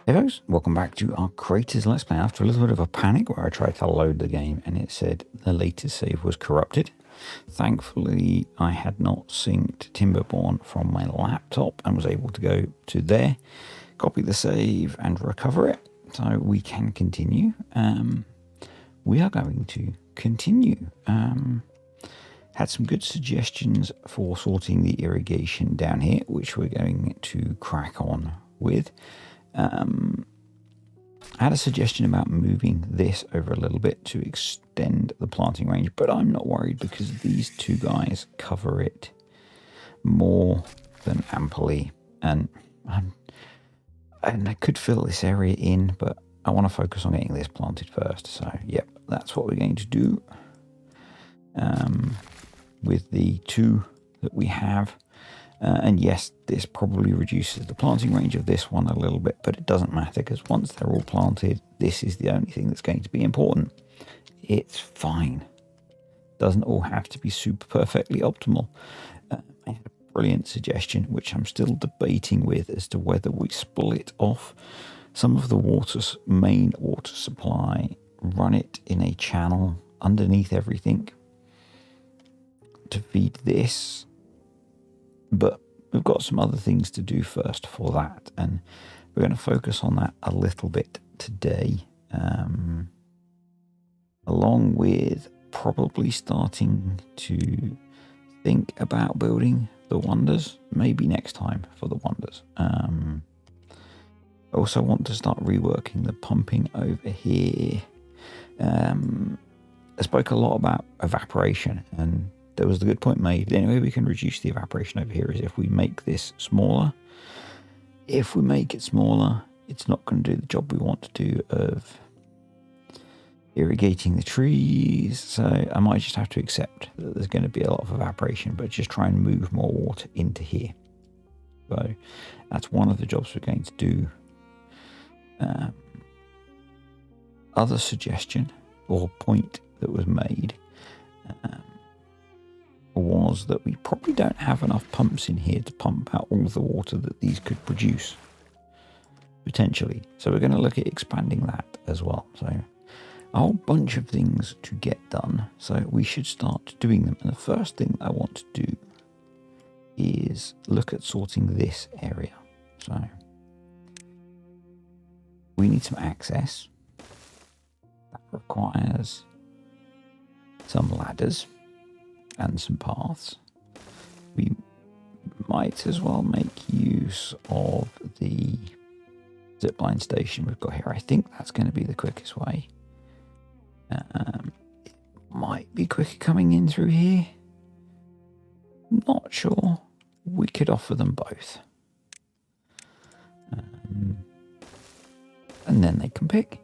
Hey folks, welcome back to our Creators Let's Play. After a little bit of a panic where I tried to load the game and it said the latest save was corrupted. Thankfully, I had not synced TIMBERBORN from my laptop and was able to go to there, copy the save and recover it. So we can continue. We are going to continue. Had some good suggestions for sorting the irrigation down here, which we're going to crack on with. I had a suggestion about moving this over a little bit to extend the planting range, but I'm not worried because these two guys cover it more than amply, and I could fill this area in, but I want to focus on getting this planted first. So yep, that's what we're going to do with the two that we have. And yes, this probably reduces the planting range of this one a little bit, but it doesn't matter because once they're all planted, this is the only thing that's going to be important. It's fine. Doesn't all have to be super perfectly optimal. I had a brilliant suggestion, which I'm still debating with, as to whether we split off some of the main water supply, run it in a channel underneath everything to feed this. But we've got some other things to do first for that, and we're going to focus on that a little bit today, along with probably starting to think about building the wonders, maybe next time for the wonders. I also want to start reworking the pumping over here. I spoke a lot about evaporation, and there was the good point made. The only way we can reduce the evaporation over here is if we make this smaller. If we make it smaller, it's not going to do the job we want to do of irrigating the trees. So I might just have to accept that there's going to be a lot of evaporation, but just try and move more water into here. So that's one of the jobs we're going to do. Other suggestion or point that was made was that we probably don't have enough pumps in here to pump out all the water that these could produce, potentially. So we're going to look at expanding that as well. So a whole bunch of things to get done. So we should start doing them. And the first thing I want to do is look at sorting this area. So we need some access. That requires some ladders and some paths. We might as well make use of the zipline station we've got here. I think that's going to be the quickest way. It might be quicker coming in through here. Not sure. We could offer them both. And then they can pick.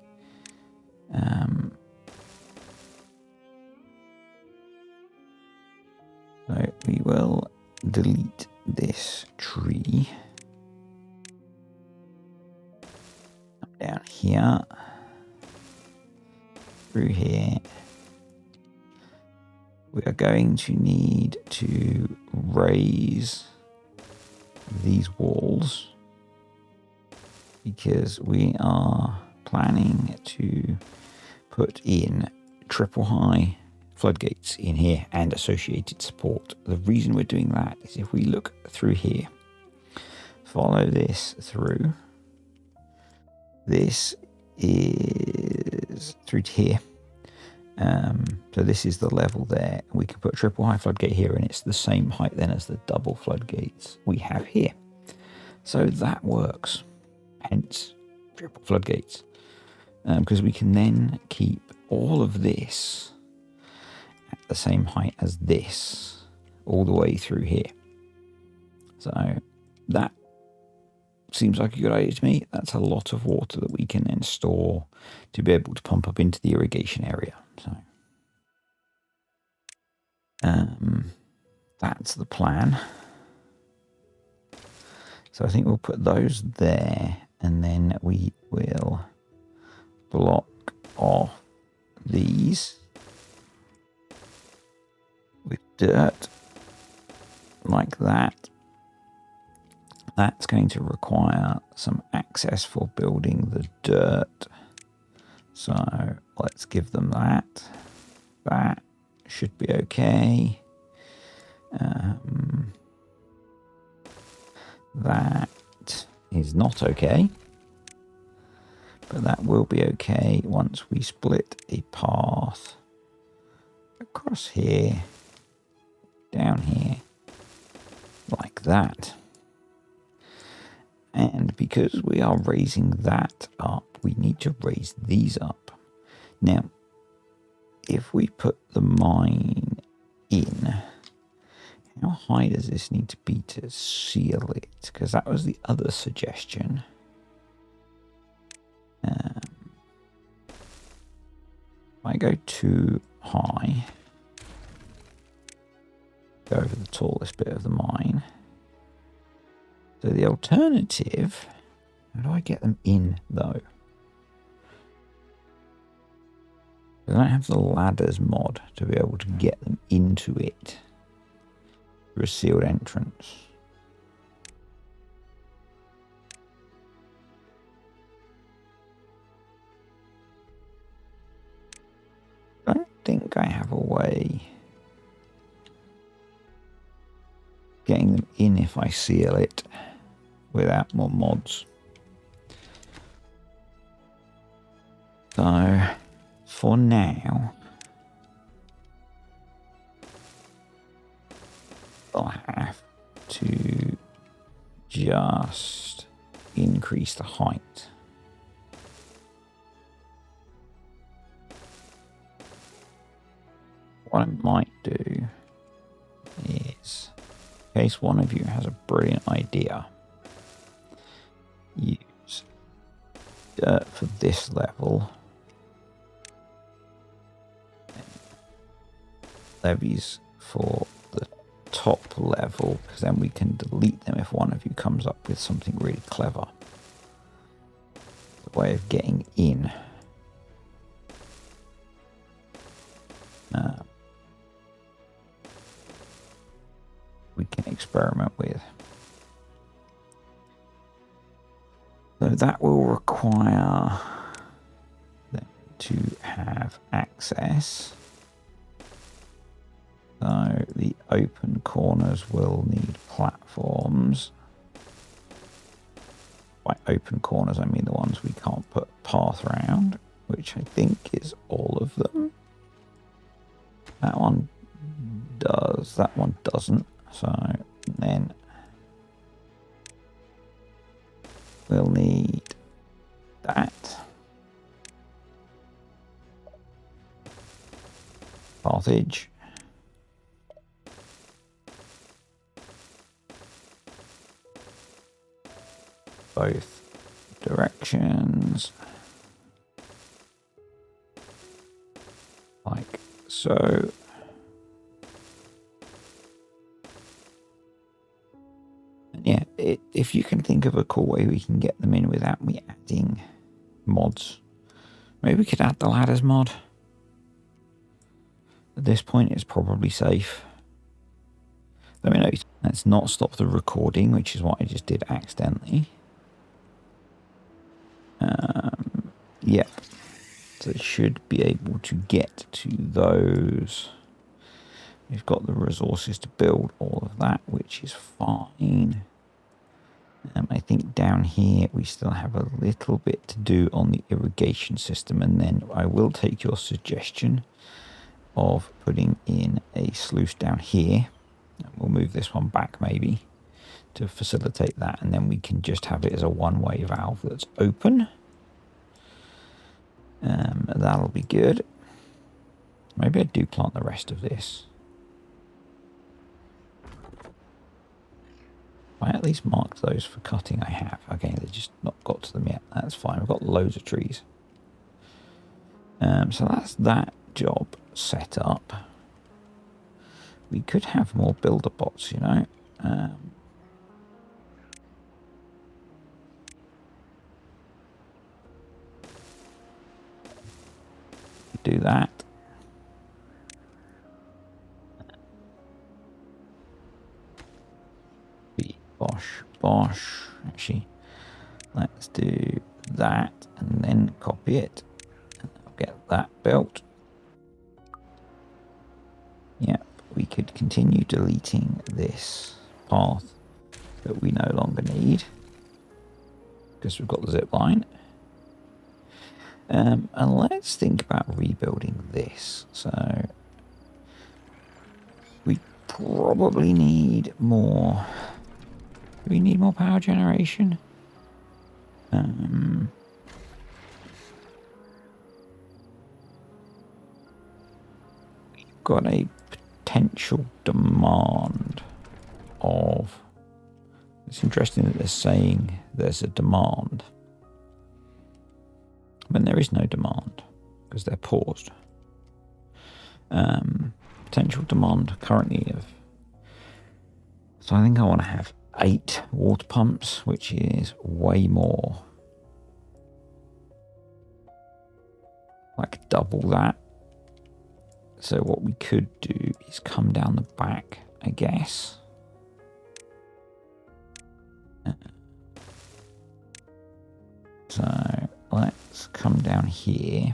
So we will delete this tree down here, through here. We are going to need to raise these walls because we are planning to put in triple high floodgates in here and associated support. The reason we're doing that is if we look through here, follow this through, this is through to here. So this is the level there. We can put a triple high floodgate here and it's the same height then as the double floodgates we have here. So that works, hence triple floodgates, because we can then keep all of this at the same height as this all the way through here. So that seems like a good idea to me. That's a lot of water that we can then store to be able to pump up into the irrigation area. So that's the plan. So I think we'll put those there, and then we will block off these with dirt like that. That's going to require some access for building the dirt. So let's give them that. That should be okay. That is not okay. But that will be okay once we split a path across here, down here, like that. And because we are raising that up, we need to raise these up. Now, if we put the mine in, how high does this need to be to seal it? Because that was the other suggestion. If I go too high, go over the tallest bit of the mine. So the alternative, how do I get them in though? I don't have the ladders mod to be able to get them into it through a sealed entrance. I don't think I have a way getting them in if I seal it without more mods. So for now, I'll have to just increase the height. What I might do is, in case one of you has a brilliant idea, use dirt for this level, levies for the top level, because then we can delete them if one of you comes up with something really clever. The way of getting in. We can experiment with. So that will require them to have access. So the open corners will need platforms. By open corners, I mean the ones we can't put path around, which I think is all of them. That one does, that one doesn't. So then we'll need that. Pathage. Both directions. Like so. Yeah, if you can think of a cool way we can get them in without me adding mods. Maybe we could add the ladders mod. At this point, it's probably safe. Let me know. Let's not stop the recording, which is what I just did accidentally. Yep. So it should be able to get to those. We've got the resources to build all of that, which is fine. I think down here we still have a little bit to do on the irrigation system, and then I will take your suggestion of putting in a sluice down here. We'll move this one back maybe to facilitate that, and then we can just have it as a one-way valve that's open. That'll be good. Maybe I do plant the rest of this. I at least marked those for cutting. I have. Okay, they've just not got to them yet. That's fine. We've got loads of trees. So that's that job set up. We could have more builder bots, you know. Do that. Bosh, bosh. Actually, let's do that and then copy it. And I'll get that built. Yep, we could continue deleting this path that we no longer need because we've got the zip line. And let's think about rebuilding this. So we probably need more. Do we need more power generation? We've got a potential demand of. It's interesting that they're saying there's a demand when there is no demand because they're paused. Potential demand currently of. So I think I want to have 8 water pumps, which is way more. Like double that. So what we could do is come down the back, I guess. So let's come down here.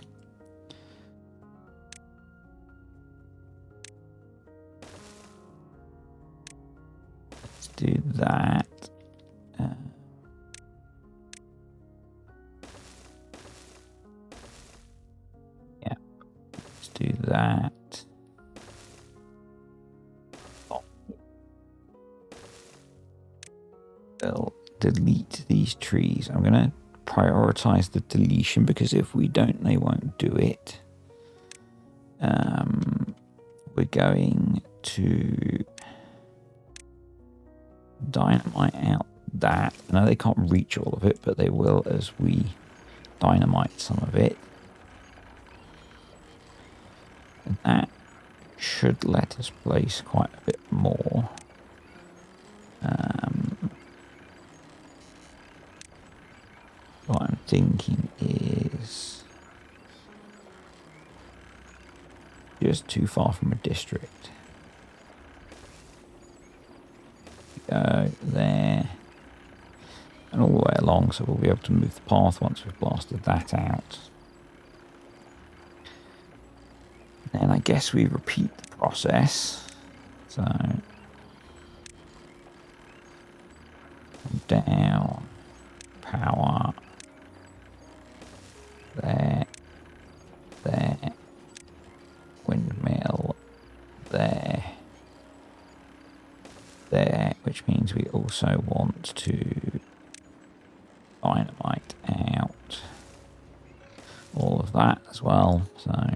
Let's do that. Yeah, let's do that. We'll delete these trees. I'm going to prioritize the deletion because if we don't, they won't do it. We're going to dynamite out that. Now they can't reach all of it, but they will as we dynamite some of it. And that should let us place quite a bit more. What I'm thinking is just too far from a district. Go there and all the way along, so we'll be able to move the path once we've blasted that out. And I guess we repeat the process. So down, power, there, windmill, there, which means we also want to dynamite out all of that as well. So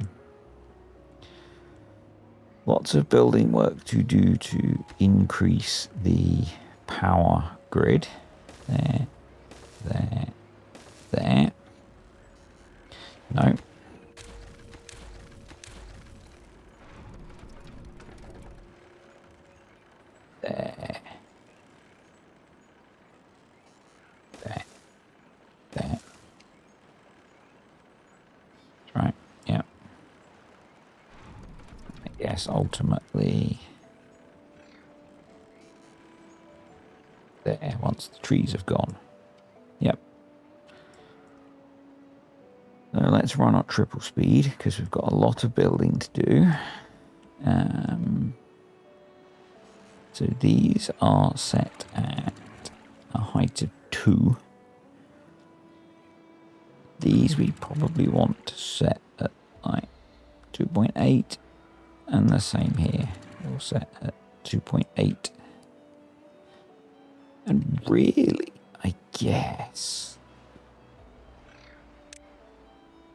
lots of building work to do to increase the power grid. There. No. There. That's right. Yeah. I guess ultimately there once the trees have gone. Yep. So let's run at triple speed because we've got a lot of building to do. So these are set at a height of 2. These we probably want to set at like 2.8, and the same here. We'll set at 2.8. And really, I guess,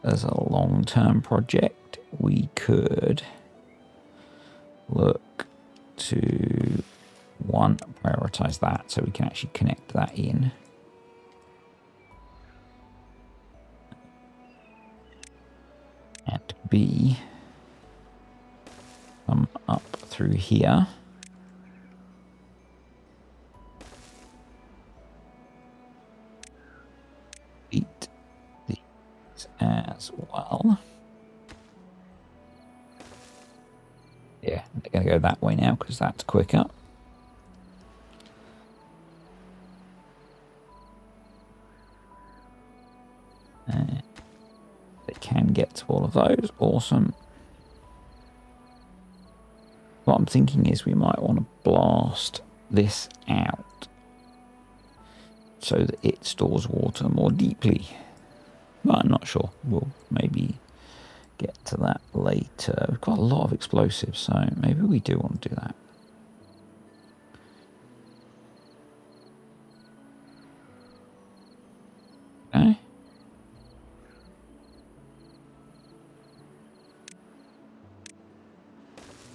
as a long-term project, we could look to prioritize that so we can actually connect that in. And B, come up through here. Beat these as well. Yeah, they're going to go that way now because that's quicker. can get to all of those. Awesome. What I'm thinking is we might want to blast this out so that it stores water more deeply. But I'm not sure. We'll maybe get to that later. We've got a lot of explosives, so maybe we do want to do that. Okay.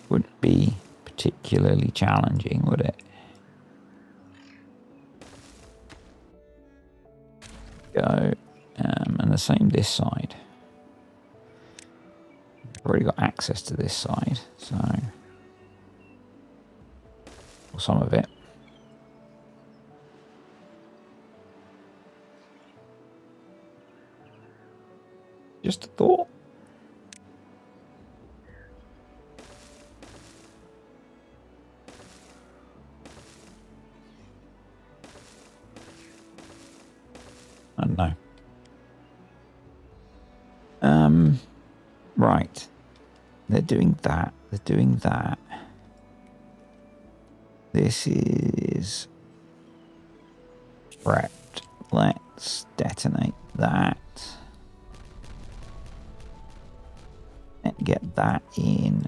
Wouldn't be particularly challenging, would it? Go. And the same this side. I've already got access to this side, so... or some of it. Just a thought. I don't know. Right. They're doing that. They're doing that. This is prepped. Let's detonate that. And get that in.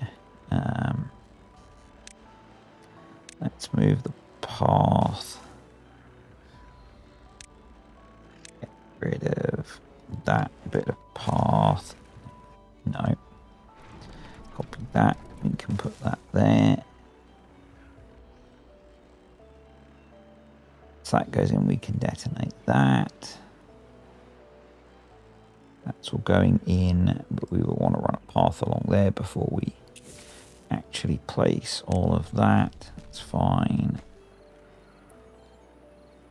Let's move the path. Get rid of that bit of path. No. Copy that. We can put that there. So that goes in, we can detonate that. That's all going in, but we will want to run a path along there before we actually place all of that. That's fine.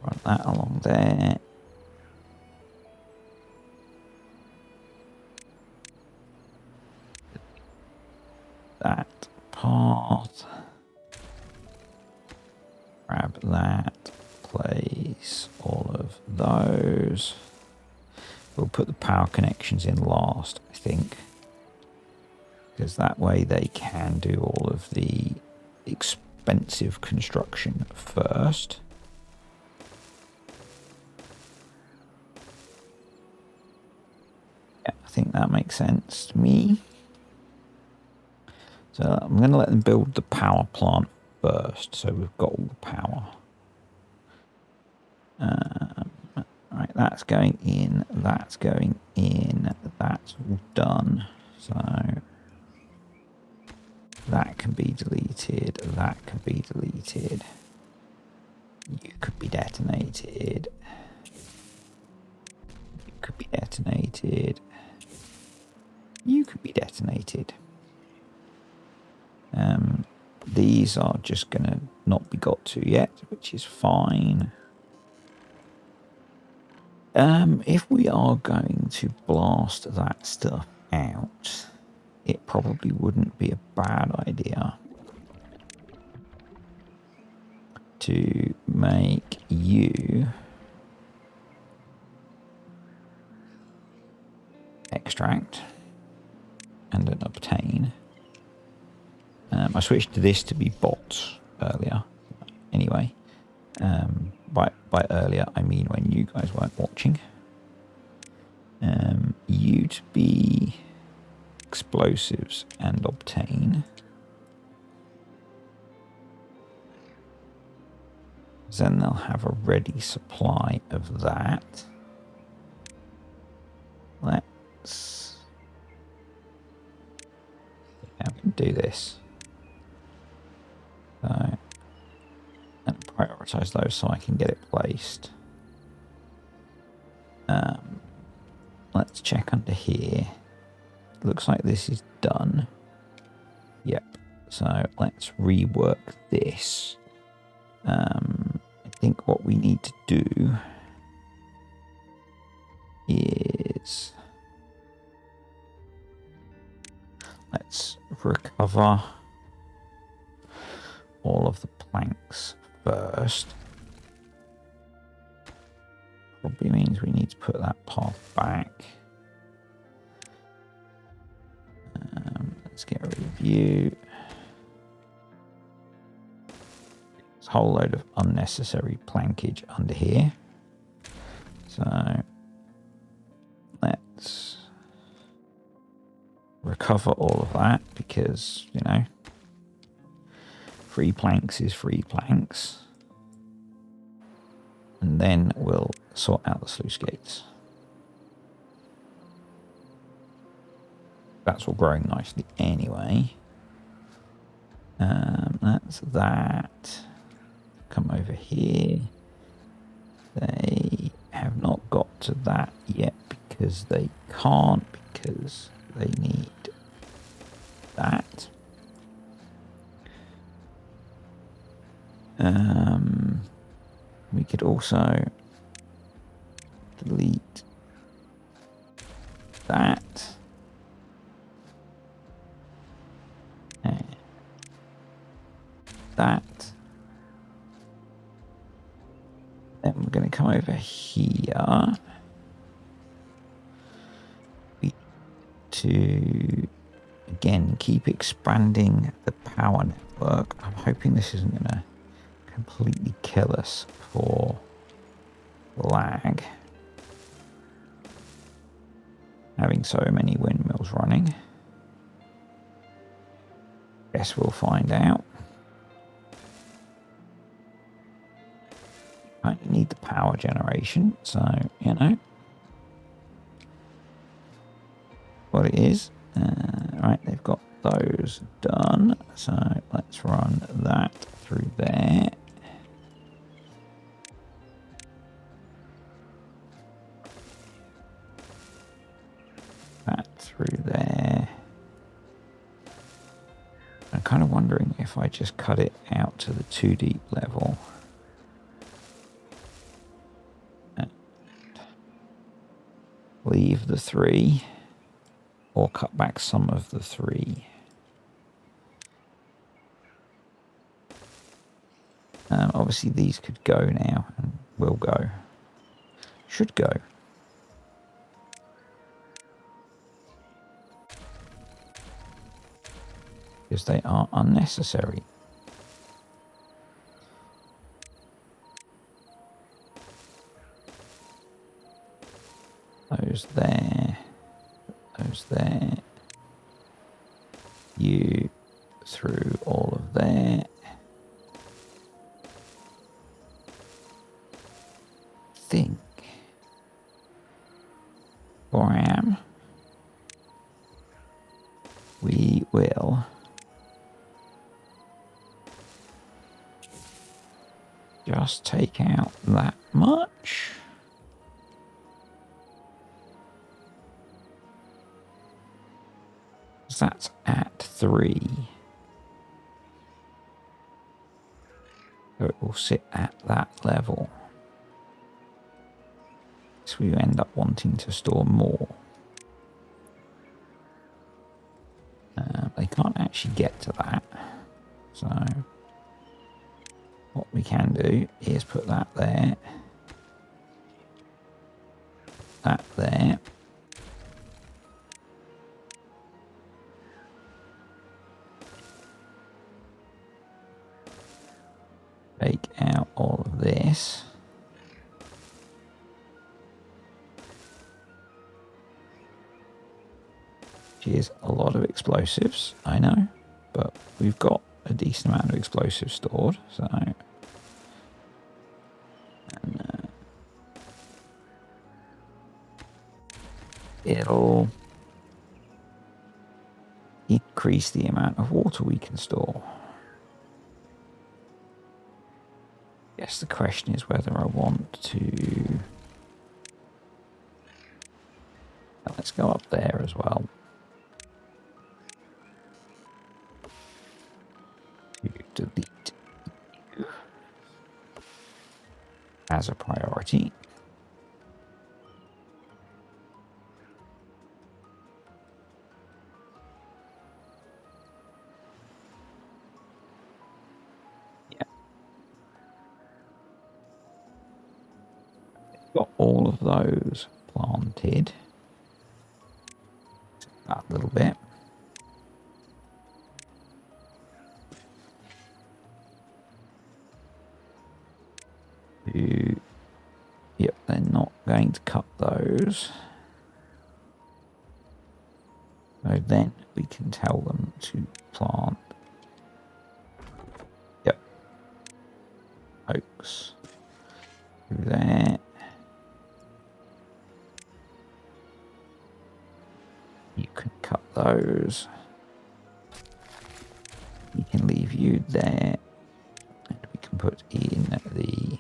Run that along there. That path. Grab that. Place all of those. We'll put the power connections in last, I think. Because that way they can do all of the expensive construction first. Yeah, I think that makes sense to me. So I'm going to let them build the power plant first, so we've got all the power. Right, that's going in, that's going in, that's all done. So that can be deleted, that can be deleted. You could be detonated. You could be detonated. You could be detonated. These are just going to not be got to yet, which is fine. If we are going to blast that stuff out, it probably wouldn't be a bad idea to make you extract and an obtain. I switched to this to be bots earlier. Anyway, by earlier I mean when you guys weren't watching. You to be explosives and obtain. Then they'll have a ready supply of that. Let's... yeah, we can do this. So, and prioritize those so I can get it placed. Let's check under here. Looks like this is done. Yep. So let's rework this. I think what we need to do is let's recover all of the planks first. Probably means we need to put that path back. Let's get rid of you. There's a whole load of unnecessary plankage under here. So let's recover all of that because, you know, free planks is free planks. And then we'll sort out the sluice gates. That's all growing nicely anyway. That's that. Come over here. They have not got to that yet because they can't, because they need that. We could also delete that. And that. Then we're going to come over here. To again keep expanding the power network. I'm hoping this isn't going to completely kill us for lag. Having so many windmills running. Guess we'll find out. I need the power generation, so you know what it is. Right, they've got those done, so let's run that through there. That through there. I'm kind of wondering if I just cut it out to the 2 deep level. And leave the 3. Or cut back some of the 3. Obviously these could go now and will go. Should go. Because they are unnecessary. Those there. Those there. You through all of there. Think. Or I am. We will. Just take out that much. That's at 3. So it will sit at that level. So we end up wanting to store more. They can't actually get to that. So what we can do is put that there. That there. Take out all of this. Which is a lot of explosives, I know, but we've got a decent amount of explosives stored, so. And, it'll increase the amount of water we can store. Yes, the question is whether I want to... Let's go up there as well. Delete as a priority. Got all of those planted. A little bit. Yep, they're not going to cut those. So then we can tell them to plant. Yep. Oaks. Through there. You can cut those. We can leave you there. And we can put in the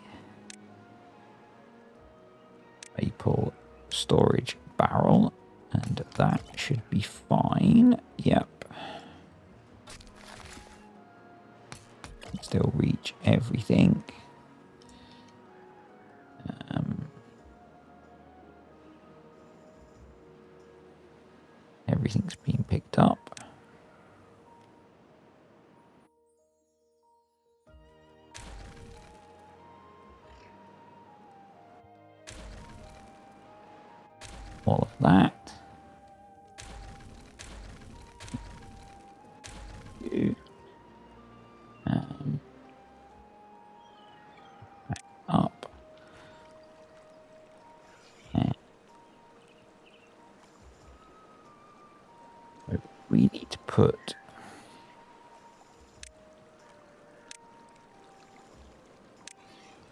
maple storage barrel. And that should be fine. Yep. Still reach everything. Everything's being picked up. All of that. Up. And we need to put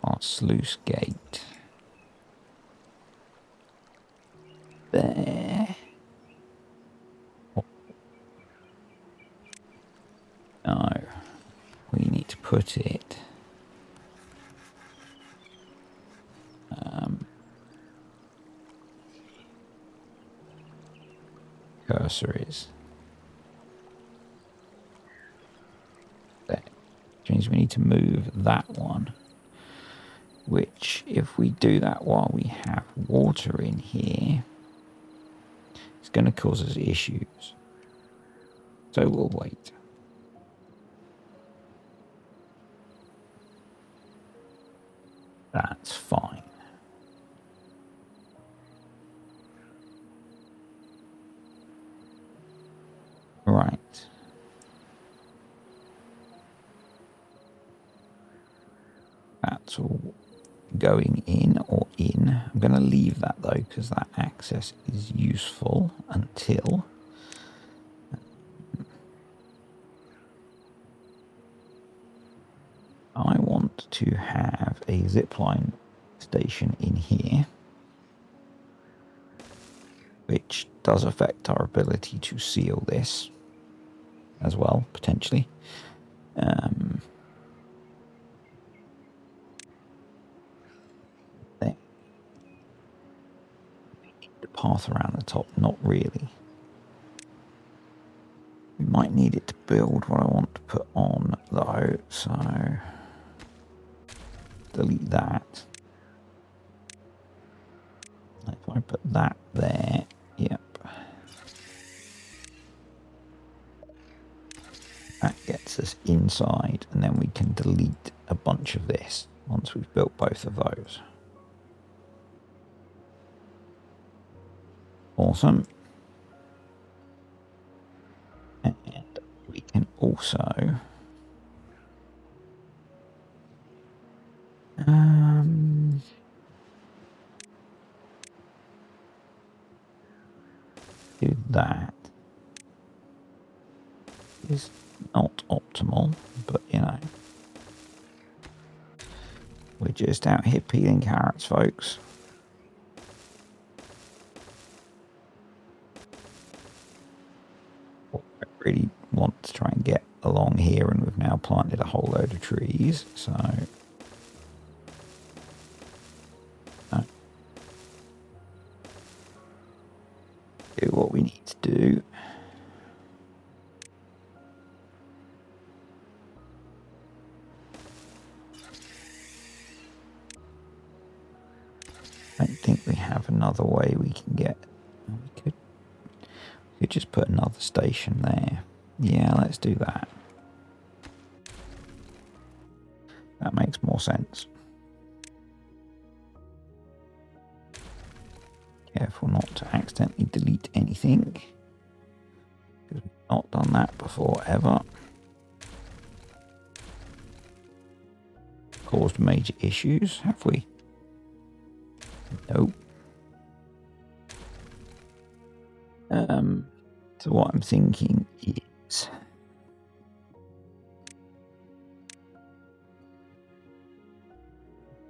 our sluice gate there. No, we need to put it cursor is there, which means we need to move that one, which if we do that while we have water in here, it's going to cause us issues, so we'll wait. That's fine. Right. That's all going in or in. I'm going to leave that though, because that access is useful until I want to have a zipline station in here, which does affect our ability to seal this as well, potentially. There. The path around the top, not really. We might need it to build what I want to put on though, so delete that. If I put that there, yep. That gets us inside, and then we can delete a bunch of this once we've built both of those. Awesome. And we can also do that. Is not optimal, but you know, we're just out here peeling carrots, folks. I really want to try and get along here, and we've now planted a whole load of trees, so do what we need to do. I don't think we have another way we can get. We could just put another station there. Yeah, let's do that. That makes more sense. Careful not to accidentally delete anything, because we've not done that before ever. Of caused major issues, have we? Nope. So what I'm thinking is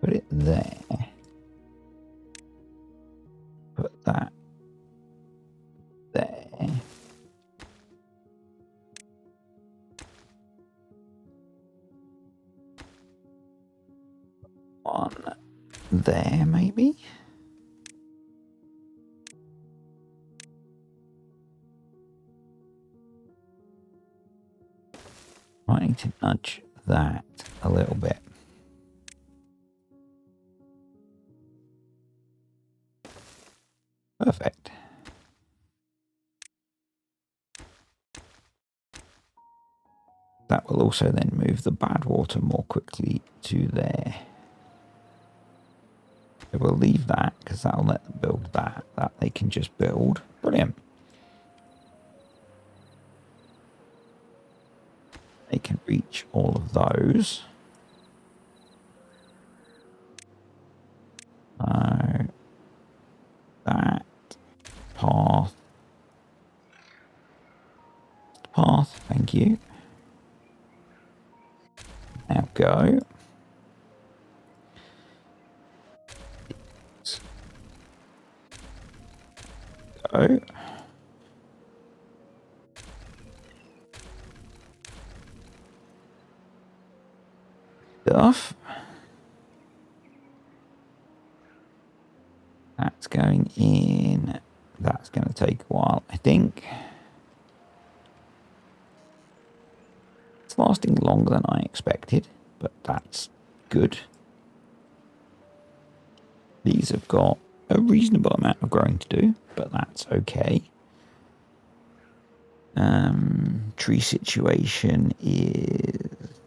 put it there. Put that there. One there, maybe? I need to nudge that a little bit. Perfect. That will also then move the bad water more quickly to there. So we'll leave that because that'll let them build that. That they can just build. Brilliant. They can reach all of those. That path, thank you. Now go. Go. Stuff. That's going in. That's going to take a while, I think. It's lasting longer than I expected, but that's good. These have got a reasonable amount of growing to do, but that's okay. Tree situation is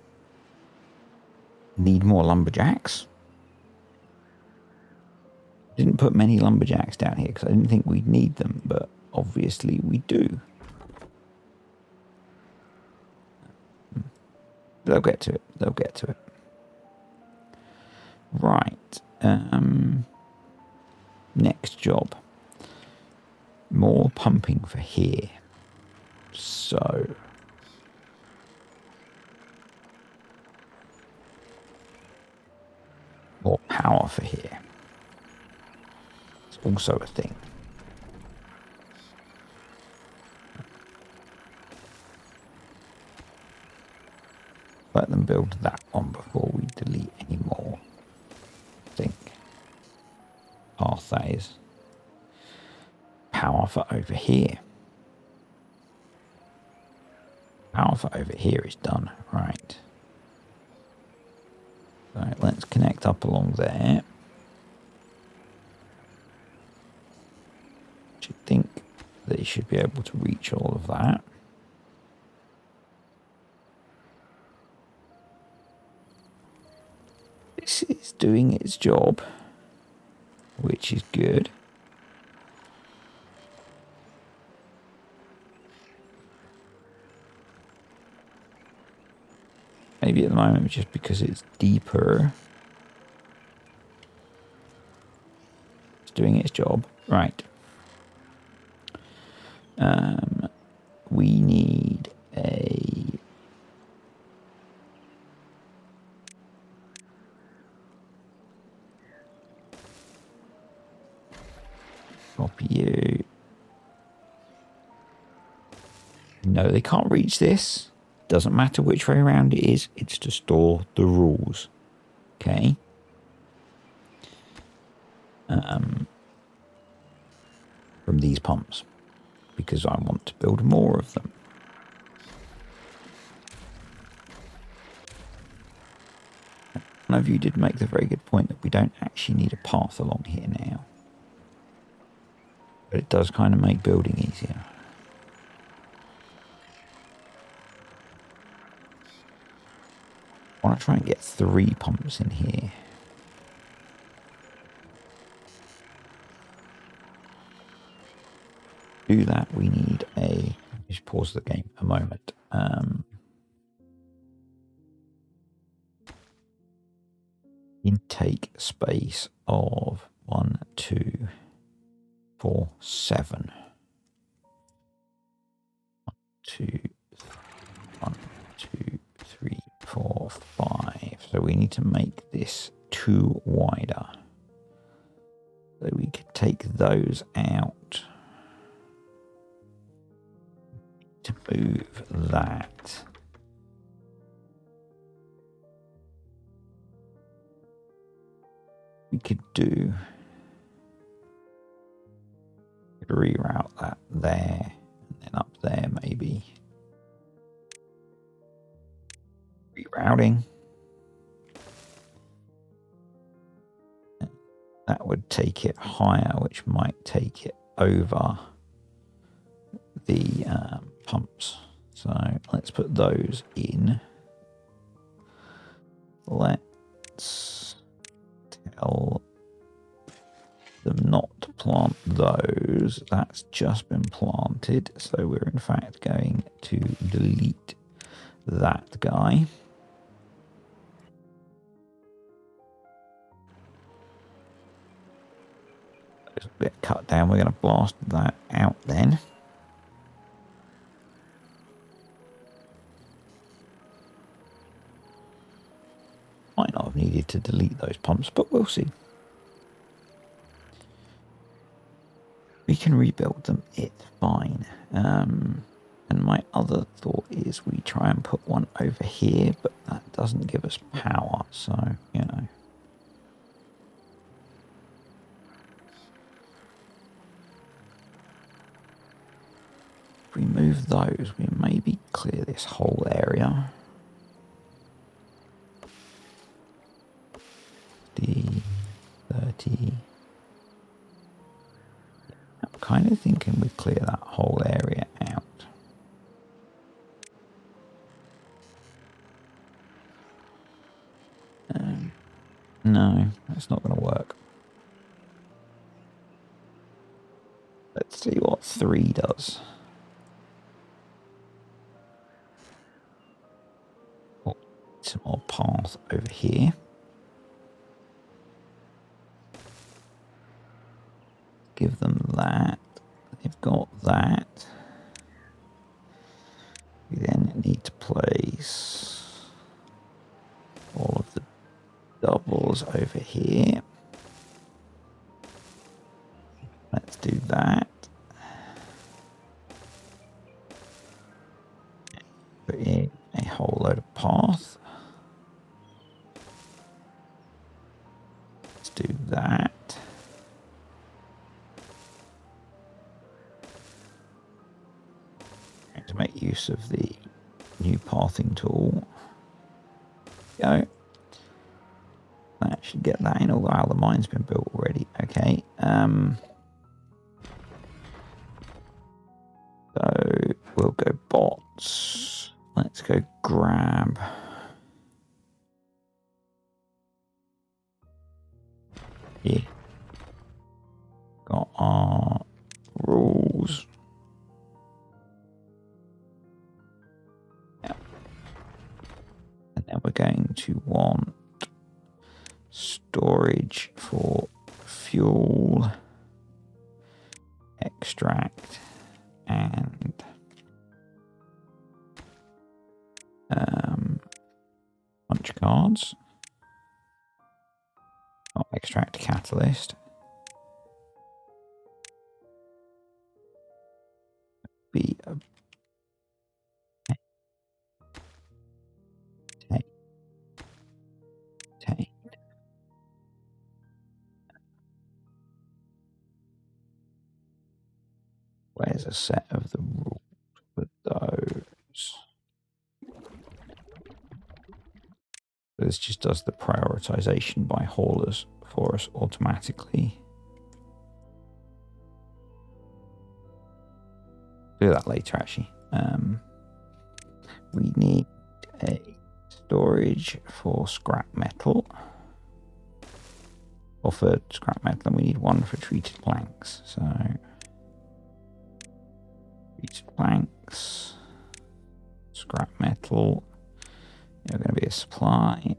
need more lumberjacks. Didn't put many lumberjacks down here because I didn't think we'd need them, but obviously we do. They'll get to it. They'll get to it. Right. Next job. More pumping for here. So more power for here. It's also a thing. Let them build that one before we delete any more. I think. Path that is. Power for over here. Power for over here is done. Right. So let's connect up along there. I think they should be able to reach all of that. This is doing its job, which is good. Maybe at the moment just because it's deeper. It's doing its job. Right. We need a copy you. No, they can't reach this. Doesn't matter which way around it is. It's to store the rules. Okay. From these pumps. Because I want to build more of them. One of you did make the very good point that we don't actually need a path along here now. But it does kind of make building easier. I want to try and get 3 pumps in here. To do that, we need a... Just pause the game a moment. take space of 1, 2, 4, 7. 2, 1, 2, 3, 4, 5. So we need to make this 2 wider. So we could take those out to move that. We could reroute that there and then up there maybe. Rerouting. That would take it higher, which might take it over the pumps. So let's put those in. Let's tell them not to plant those. That's just been planted. So we're in fact going to delete that guy. There's a bit cut down. We're going to blast that out then. Might not have needed to delete those pumps, but we'll see. We can rebuild them, it's fine. And my other thought is we try and put one over here, but that doesn't give us power, so, you know. If we move those, we maybe clear this whole area. D30. I'm kind of thinking we clear that whole area out. No, that's not going to work. Let's see what 3 does. Oh, some more path over here. Give them that. They've got that. We then need to place all of the doubles over here. Let's do that. Put in a whole load of path. Let's do that. To make use of the new pathing tool. Go. That should get that in. Oh wow, the mine's been built already. Okay. So we'll go bots. Let's go grab. Yeah. Got our rules. And then we're going to want storage for fuel, extract, and punch cards. Not extract catalyst. Be a Where's a set of the rules for those? This just does the prioritization by haulers for us automatically. Do that later, actually. We need a storage for scrap metal. Or for scrap metal, and we need 1 for treated planks. So, treated planks, scrap metal. They're going to be a supply.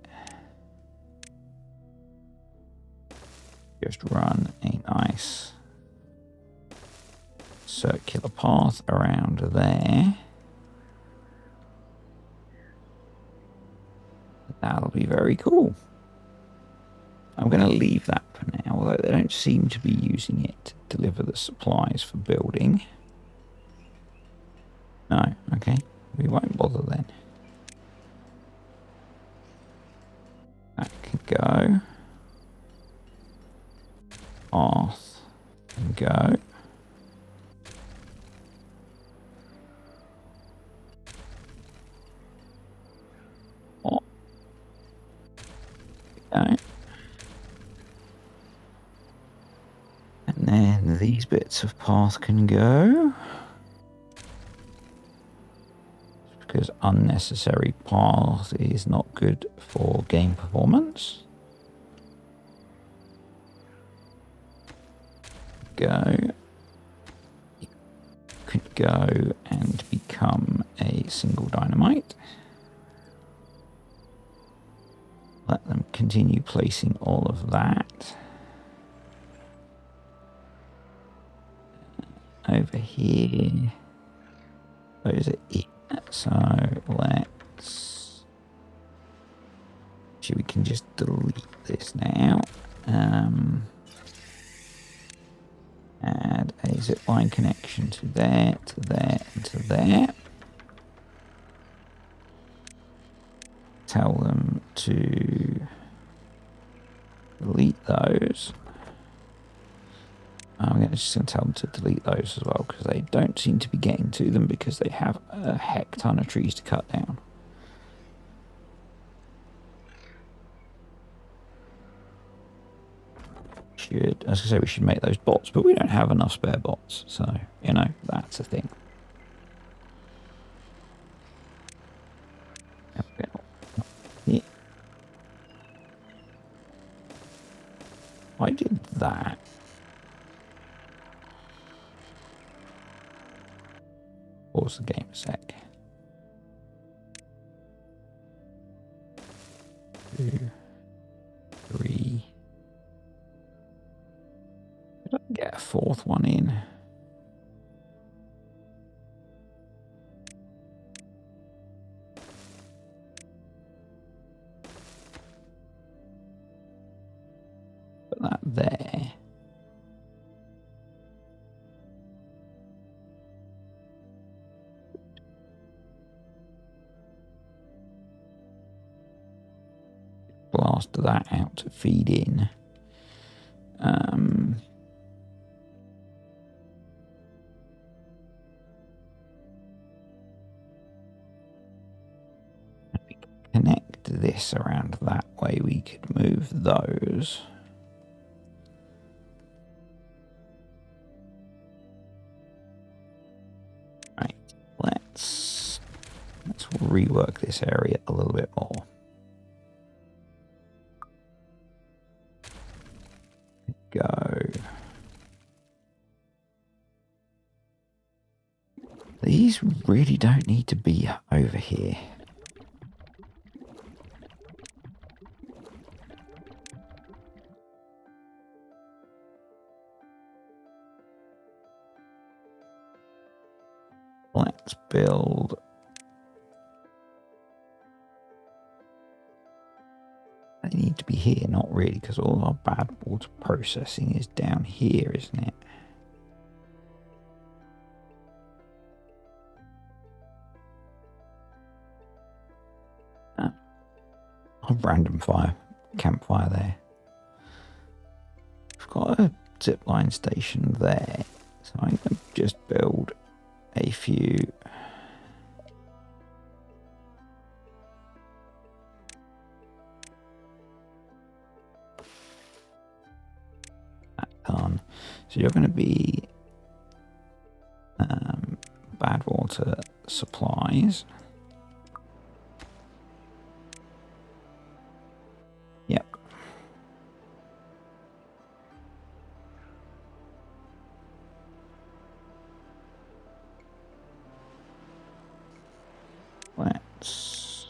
just run a nice circular path around there. That'll be very cool. I'm going to leave that for now, although they don't seem to be using it to deliver the supplies for building. No, okay. We won't bother then. That can go. Path can go. Oh. Okay. And then these bits of path can go. Because unnecessary path is not good for game performance. Go. You could go and become a single dynamite. Let them continue placing all of that. Over here. Those are it. So let's... Actually, we can just delete this now. Add a zipline connection to there, to there, and to there. Tell them to delete those. I'm just going to tell them to delete those as well, because they don't seem to be getting to them because they have a heck ton of trees to cut down. I was going to say we should make those bots, but we don't have enough spare bots, so, you know, that's a thing. Yeah. I did that. Pause the game a sec. 2, 3. Did I get a fourth one in? Put that there. Blast that out to feed in. Connect this around that way. We could move those. Right, let's rework this area a little bit more. Go. These really don't need to be over here. Let's build. They need to be here, not really, because all our bad water processing is down here, isn't it? A random campfire there. We've got a zipline station there, so I'm going to just build a few. That done. So you're going to be bad water supplies. Yep. Let's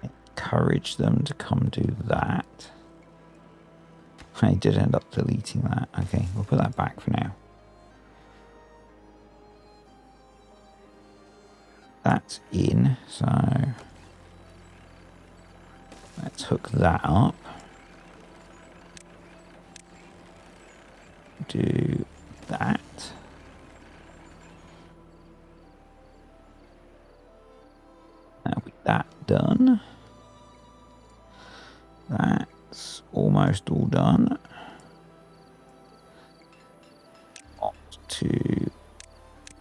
encourage them to come do that. I did end up deleting that. Okay, we'll put that back for now. That's in, so let's hook that up. Do that. Now with that done, that's almost all done. Opt to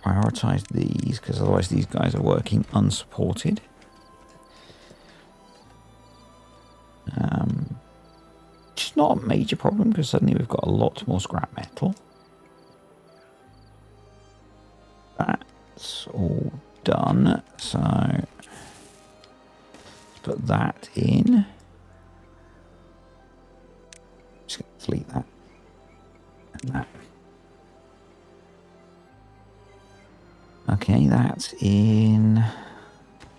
prioritize these because otherwise these guys are working unsupported. Which is not a major problem because suddenly we've got a lot more scrap metal. That's all done, so let's put that in. Just going to delete that and that. Okay, that's in.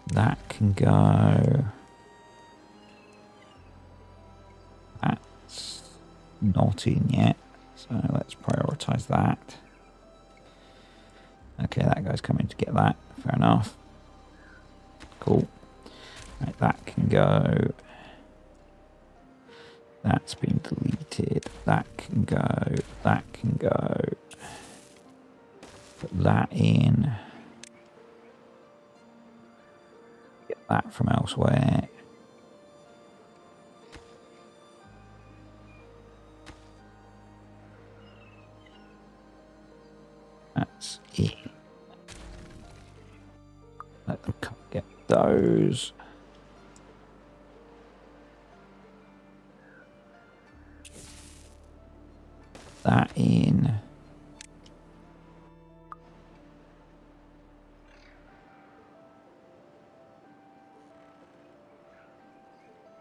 That can go. That's not in yet, so let's prioritize that. Okay, that guy's coming to get that. Fair enough. Cool. Right, that can go. That's been deleted. That can go. That can go. Put that in. Get that from elsewhere. That's it. Let them come get those. That in.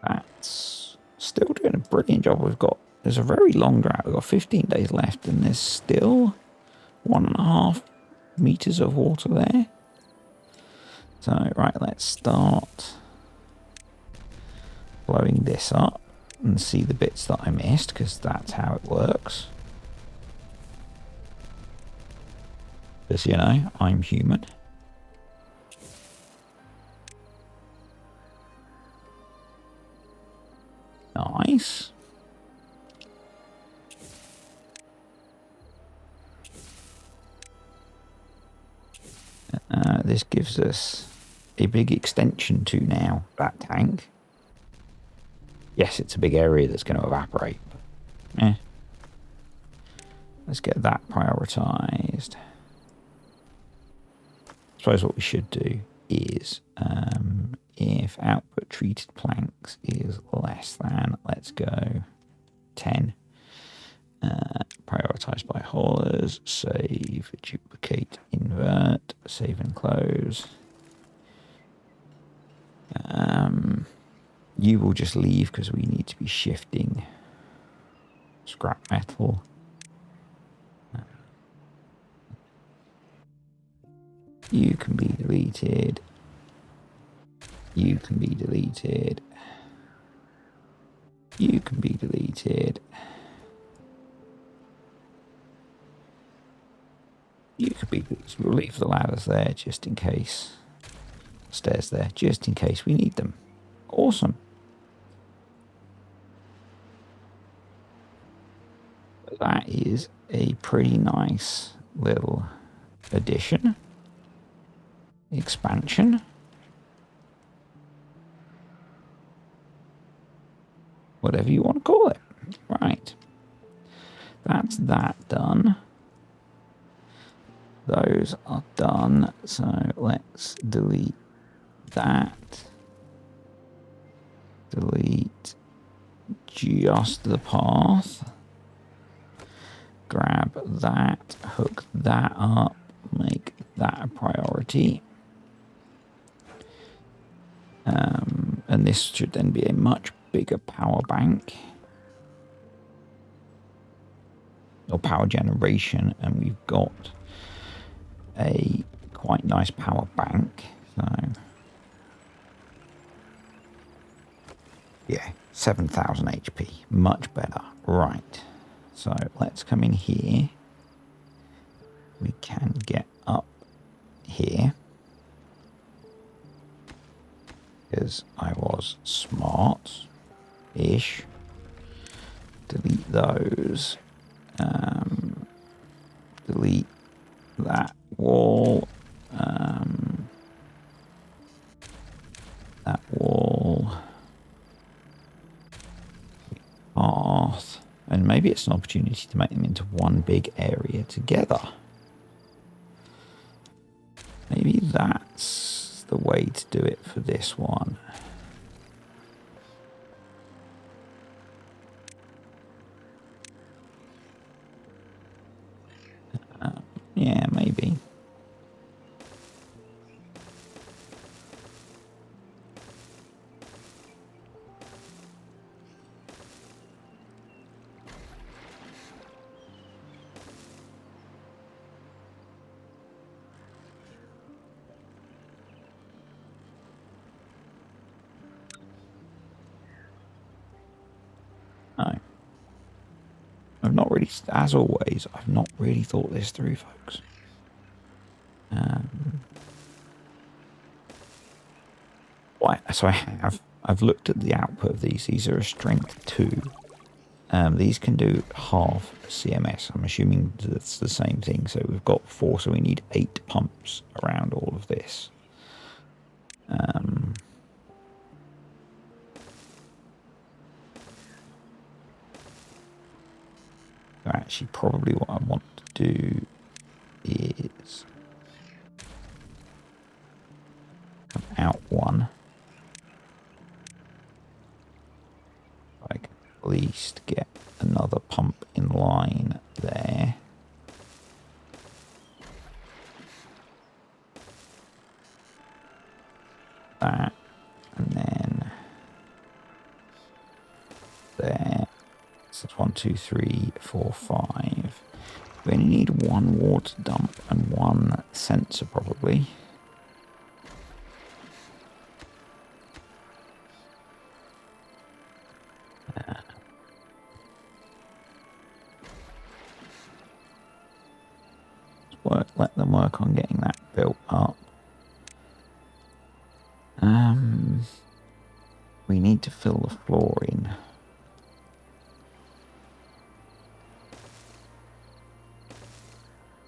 That's still doing a brilliant job. There's a very long drought. We've got 15 days left and there's still 1.5 meters of water there. So, right, let's start blowing this up and see the bits that I missed, because that's how it works. Because, you know, I'm human. Nice. This gives us a big extension to now that tank. Yes, it's a big area that's going to evaporate. But, let's get that prioritized. I suppose what we should do is if output treated planks is less than, let's go 10. Prioritize by haulers, save, duplicate, invert, save and close. You will just leave because we need to be shifting scrap metal. You can be deleted. You can be deleted. You can be deleted. You could be, we'll leave the ladders there just in case. Stairs there just in case we need them. Awesome. That is a pretty nice little addition. Expansion. Whatever you want to call it. Right. That's that done. Those are done, so let's delete that. Delete just the path. Grab that, hook that up, make that a priority. And this should then be a much bigger power bank. Or power generation, and we've got a quite nice power bank. So yeah, 7,000 HP. Much better. Right. So let's come in here. We can get up here. Because I was smart-ish. Delete those. Delete that wall. That wall. Path. And maybe it's an opportunity to make them into one big area together. Maybe that's the way to do it for this one. Yeah, maybe. No. I've not really, as always, I've not really thought this through, folks. So I have. I've looked at the output of these. These are a strength 2. These can do half CMS. I'm assuming that's the same thing. So we've got 4, so we need 8 pumps around all of this. Actually, probably what I want to do is come out one. I can at least get another pump in line there. That, and then there. So it's 1, 2, 3, 4, 5. We only need 1 water dump and 1 sensor probably. Let them work on getting that built up. We need to fill the floor in.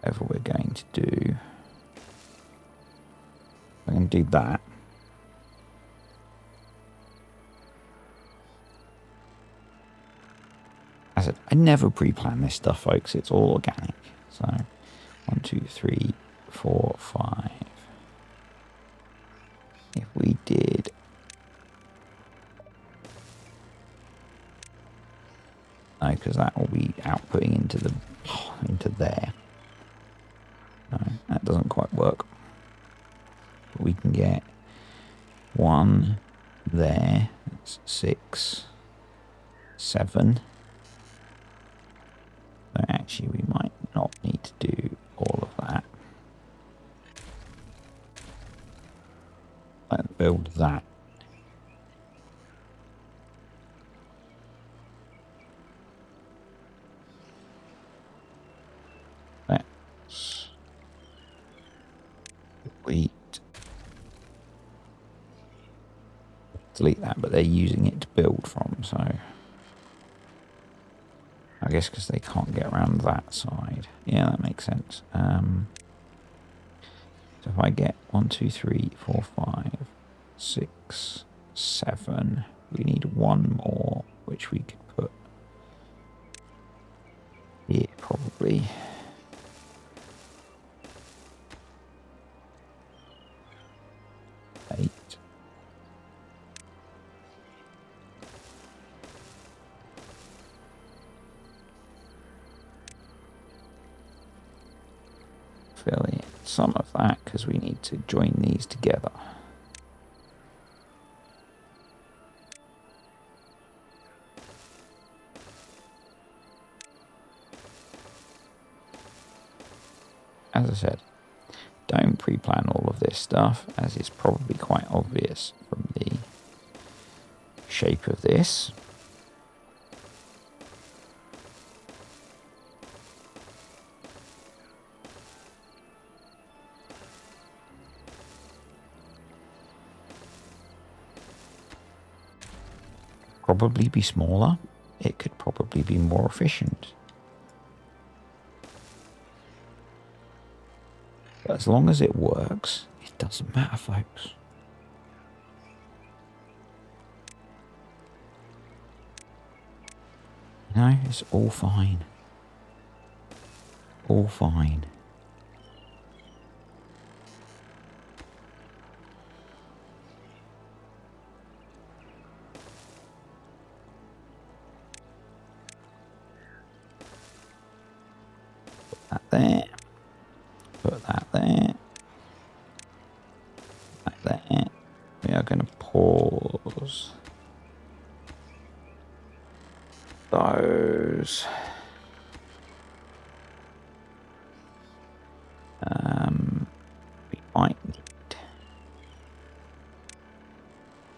Whatever we're going to do. I'm going to do that. As I said, I never pre-plan this stuff, folks. It's all organic. So 1, 2, 3, 4, 5. If we did no, because that will be outputting into there. No, that doesn't quite work. But we can get 1 there. That's 6, 7. So actually, we might not need to do all of that. Let's build that. Let's delete that, but they're using it to build from, so I guess because they can't get around that side. Yeah, that makes sense. So if I get 1, 2, 3, 4, 5, 6, 7, we need 1 more, which we could put here probably. Fill in some of that because we need to join these together. As I said, don't pre-plan all of this stuff, as is probably quite obvious from the shape of this. probably be smaller. It could probably be more efficient. But as long as it works, it doesn't matter, folks. You know, it's all fine. All fine. Put that there. Put that there. That there. We are going to pause those. We might need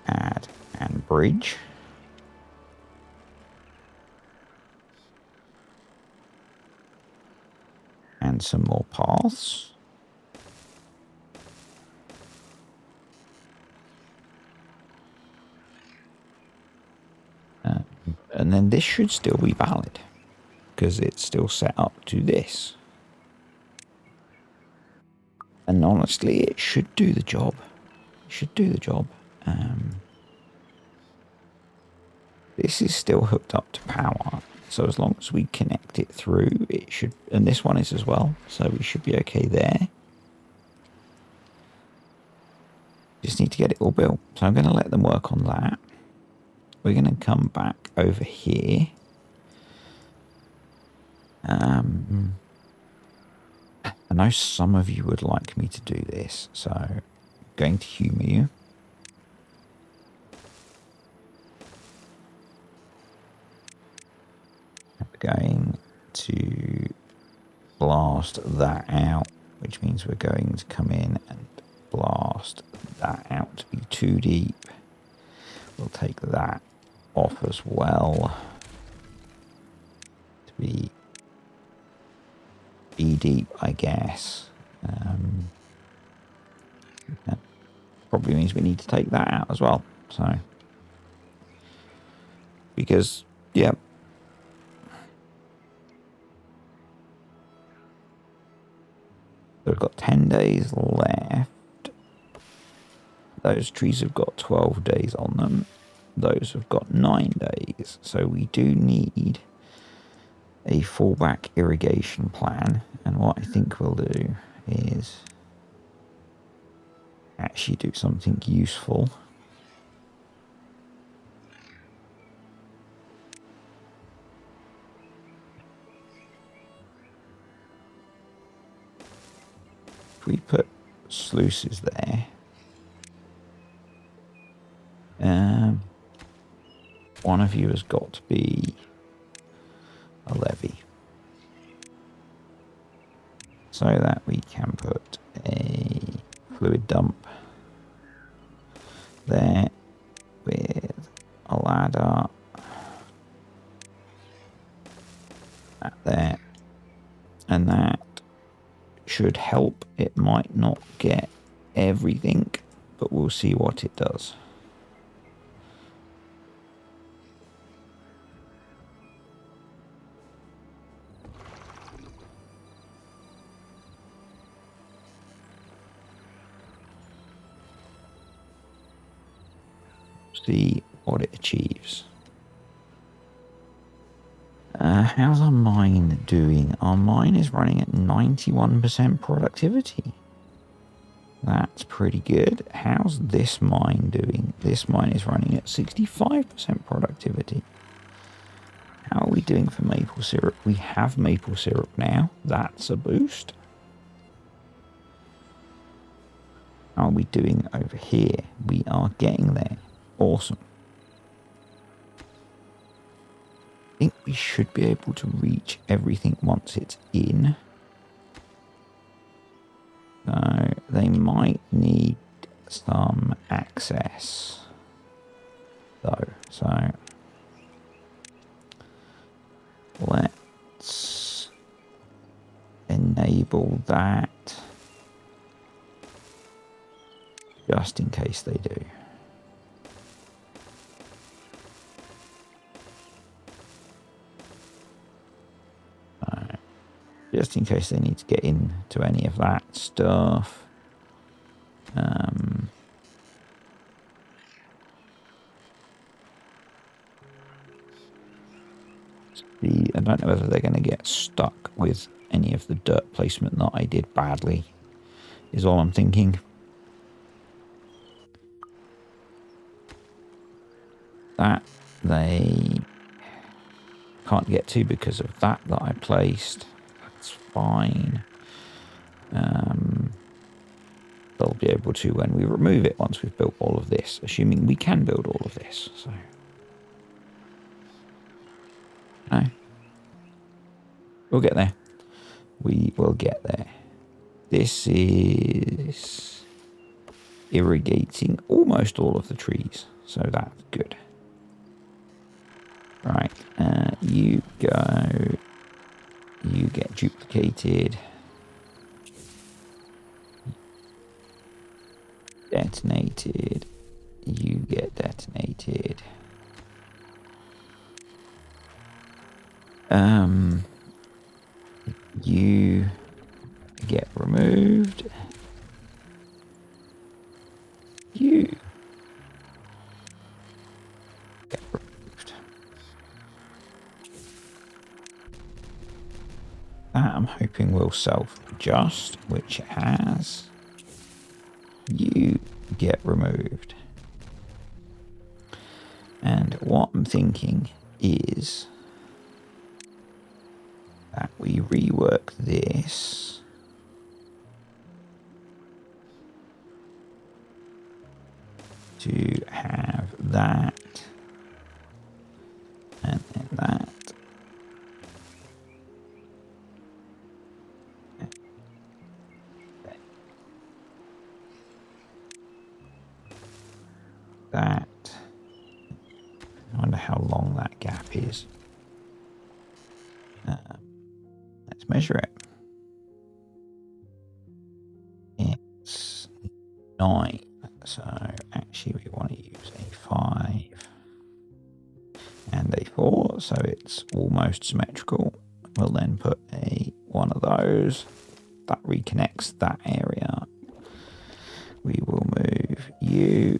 add and bridge. And some more paths. And then this should still be valid because it's still set up to this. And honestly, it should do the job. It should do the job. This is still hooked up to power. So as long as we connect it through, it should... And this one is as well. So we should be okay there. Just need to get it all built. So I'm going to let them work on that. We're going to come back over here. I know some of you would like me to do this, so I'm going to humour you. We're going to blast that out, which means we're going to come in and blast that out to be too deep. We'll take that off as well to be deep, I guess. That probably means we need to take that out as well. So, because, yeah. We've got 10 days left. Those trees have got 12 days on them. Those have got 9 days. So we do need a fallback irrigation plan. And what I think we'll do is actually do something useful. If we put sluices there, one of you has got to be a levee, so that we can put a fluid dump there with a ladder, that there, and that should help. It might not get everything, but we'll see what it does. See what it achieves. How's our mine doing? Our mine is running at 91% productivity. That's pretty good. How's this mine doing? This mine is running at 65% productivity. How are we doing for maple syrup? We have maple syrup now. That's a boost. How are we doing over here? We are getting there. Awesome. I think we should be able to reach everything once it's in. So they might need some access though. So let's enable that just in case they do. just in case they need to get into any of that stuff. I don't know whether they're going to get stuck with any of the dirt placement that I did badly, is all I'm thinking. That they can't get to because of that I placed. That's fine. They'll be able to when we remove it once we've built all of this, assuming we can build all of this. So, no, we'll get there. We will get there. This is irrigating almost all of the trees, so that's good. Right, you go. You get duplicated. Detonated. You get detonated. You get removed. You get removed. That I'm hoping will self-adjust, which it has. You get removed. And what I'm thinking is that we rework this to have that and then that. That. I wonder how long that gap is. Let's measure it. It's 9. So actually we want to use a 5 and a 4. So it's almost symmetrical. We'll then put one of those. That reconnects that area. We will move you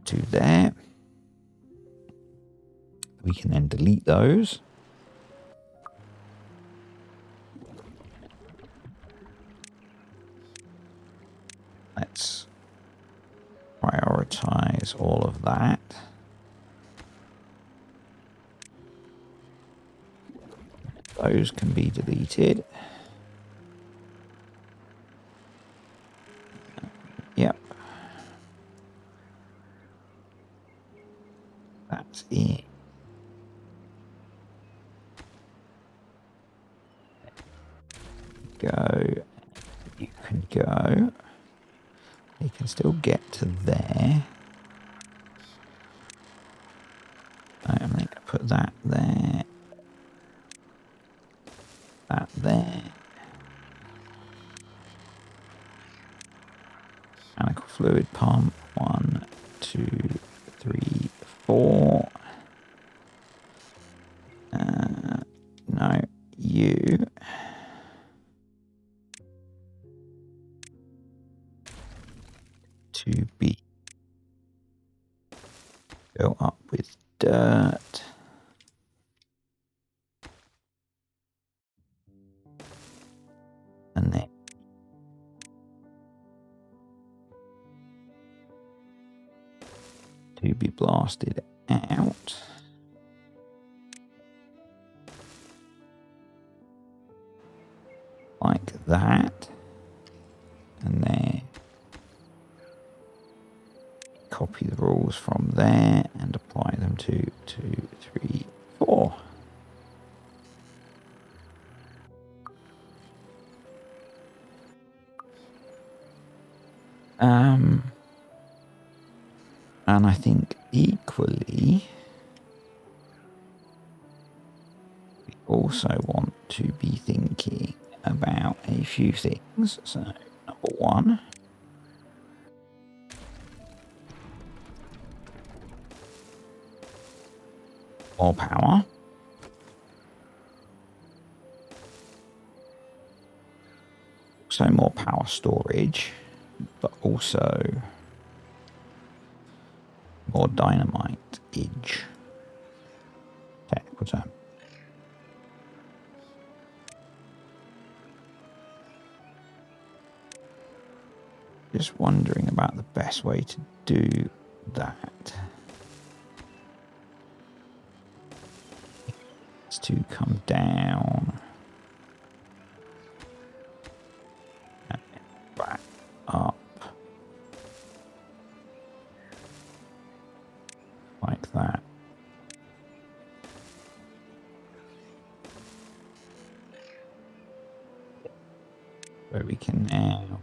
to there. We can then delete those. Let's prioritize all of that. Those can be deleted. Yep. That's it. Go. You can go. You can still get to there. I'm going to put that there. That there. Mechanical fluid pump. 1, 2, 3, 4. No, you. To be built up with dirt. And then to be blasted out. Like that. And then copy the rules from there and apply them to 2, 3, 4. And I think equally we also want to be thinking about a few things. So number 1, more power. So more power storage, but also more dynamite-age. Technical term. Just wondering about the best way to do that. It's to come down and back up like that. So we can now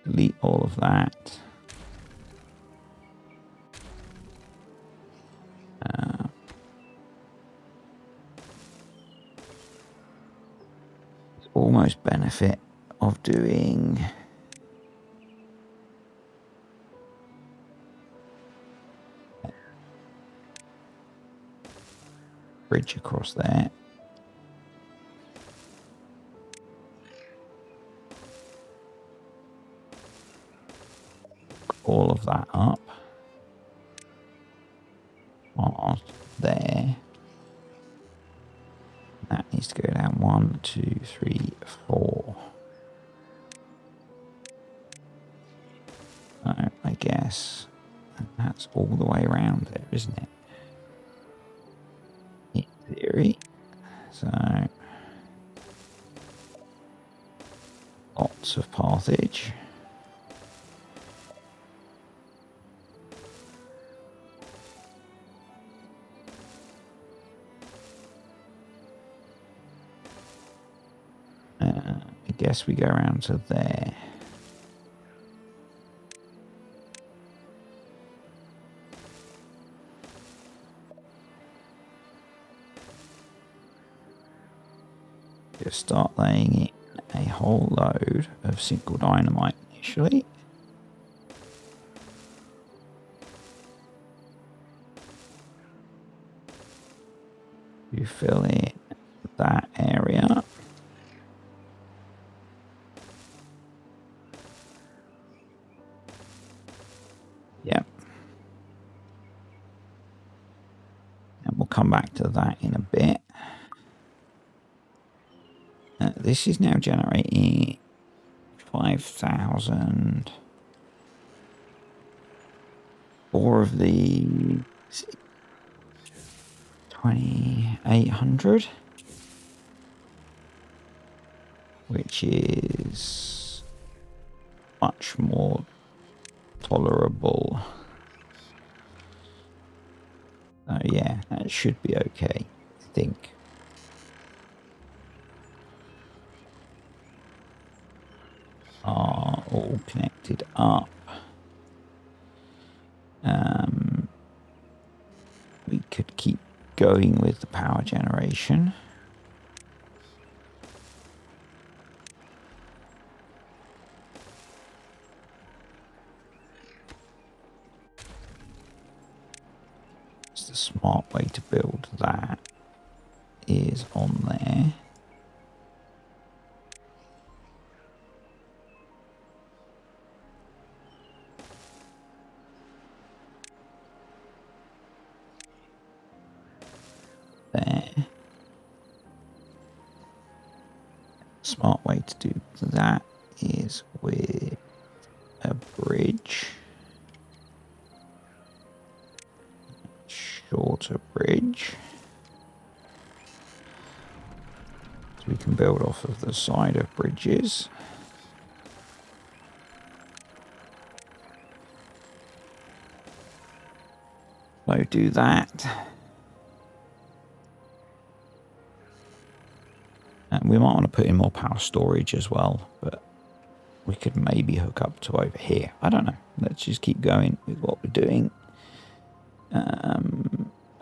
delete all of that. Almost benefit of doing bridge across there. All of that up on there. That needs to go down 1, 2, 3, 4. So I guess that's all the way around there, isn't it? In theory. So lots of pathage. I guess we go around to there. Just start laying in a whole load of single dynamite initially. You fill in that area. Yep. And we'll come back to that in a bit. This is now generating 5,000. 4 of the 2,800, which is much more tolerable. So yeah, that should be okay, I think. Are all connected up. We could keep going with the power generation. The smart way to build that is on there. There. Smart way to do that is with a bridge. Shorter bridge. So we can build off of the side of bridges. So do that. And we might want to put in more power storage as well, but we could maybe hook up to over here. I don't know. Let's just keep going with what we're doing.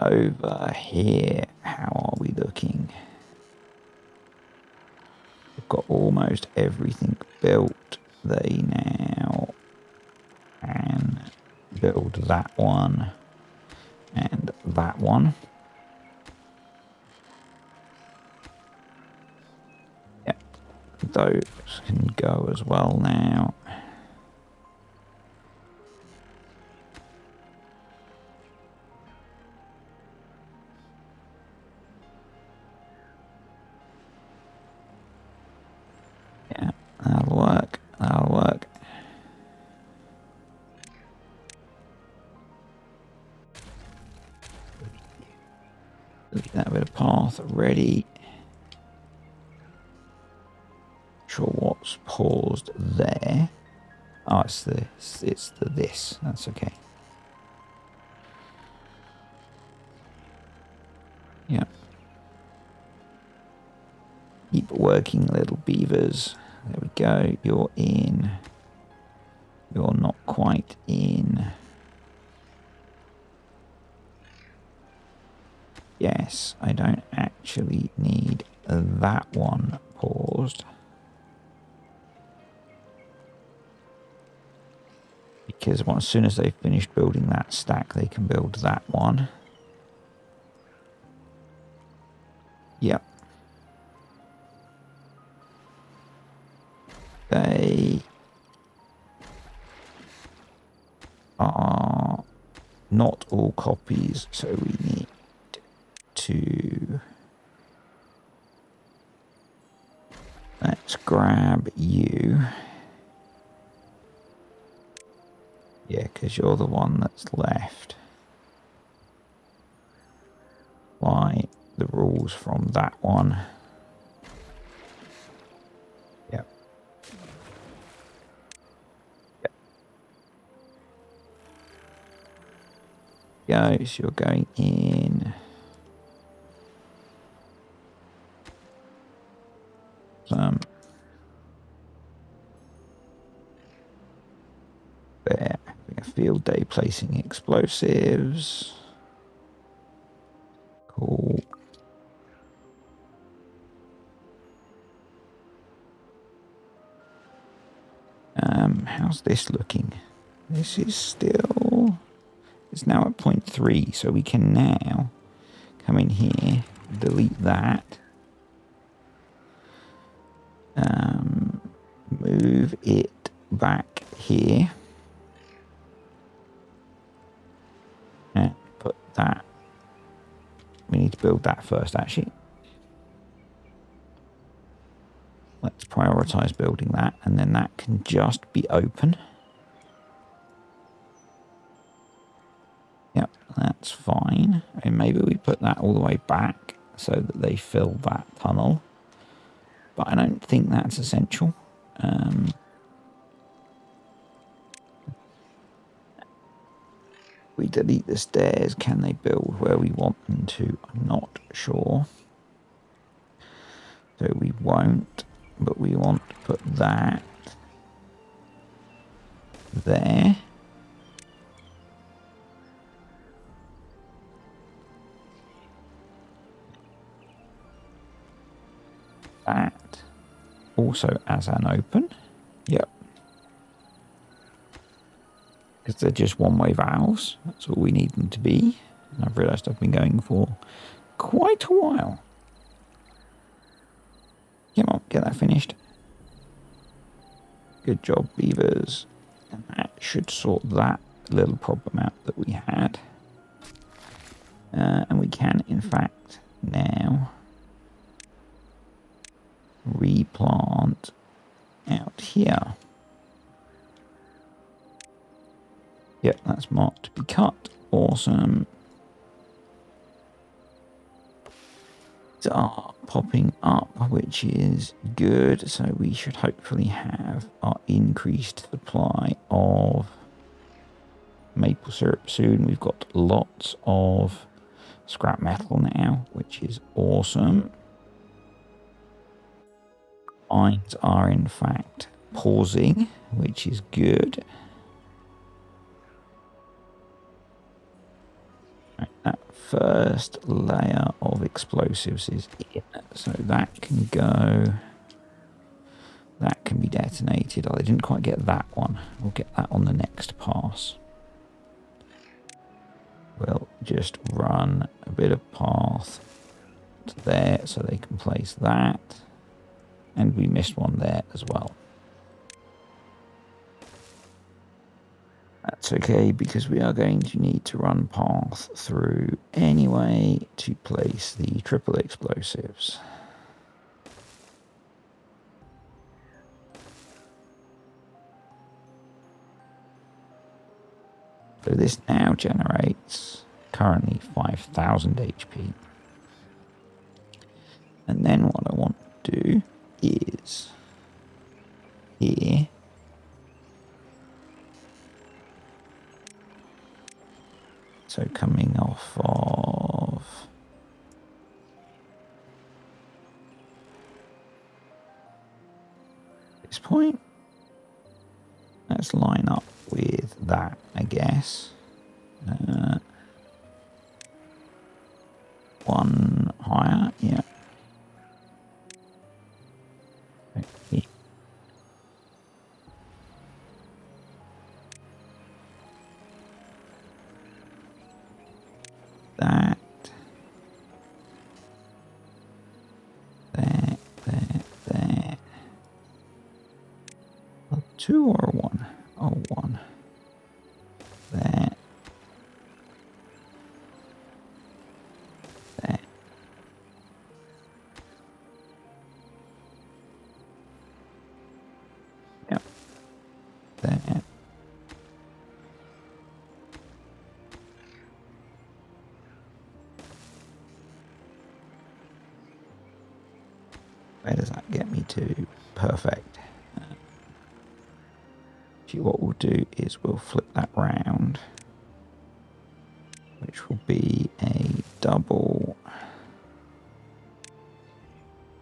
Over here, how are we looking? We've got almost everything built. They now can build that one and that one. Yep. Those can go as well now. Yeah, that'll work. That'll work. That bit of path ready. Sure what's paused there. Oh, it's the this. That's okay. Yeah. Keep working, little beavers. There we go. You're in. You're not quite in. Yes, I don't actually need that one paused. Because as soon as they've finished building that stack, they can build that one. Yep. They are not all copies, so we need to... Let's grab you. Yeah, because you're the one that's left. Apply the rules from that one. Yep. Yep. Go, so you're going in. There. A field day placing explosives. Cool. How's this looking? This is still... It's now at 0.3, so we can now come in here, delete that. Move it back here. And put that... We need to build that first, actually. Let's prioritize building that, and then that can just be open. Yep, that's fine. And maybe we put that all the way back so that they fill that tunnel. But I don't think that's essential. We delete the stairs. Can they build where we want them to? I'm not sure. So we won't. But we want to put that there. That also as an open. Yep. Because they're just one-way valves. That's all we need them to be. And I've realised I've been going for quite a while. Come on, get that finished. Good job, beavers. And that should sort that little problem out that we had. And we can, in fact, now replant out here. Yep, that's marked to be cut. Awesome. Are popping up, which is good. So we should hopefully have our increased supply of maple syrup soon. We've got lots of scrap metal now, which is awesome. Mines are in fact pausing, which is good. That first layer of explosives is in, so that can go. That can be detonated. Oh, I didn't quite get that one. We'll get that on the next pass. We'll just run a bit of path to there so they can place that. And we missed one there as well. That's okay, because we are going to need to run path through anyway to place the triple explosives. So this now generates currently 5,000 HP. And then what I want to do is here, so coming off of this point, let's line up with that, I guess. One higher, yeah. Okay. That. There. A 2 or a 1? Oh, 1. There. There. Yep. There. Where does that get me to? Perfect. What we'll do is we'll flip that round, which will be a double.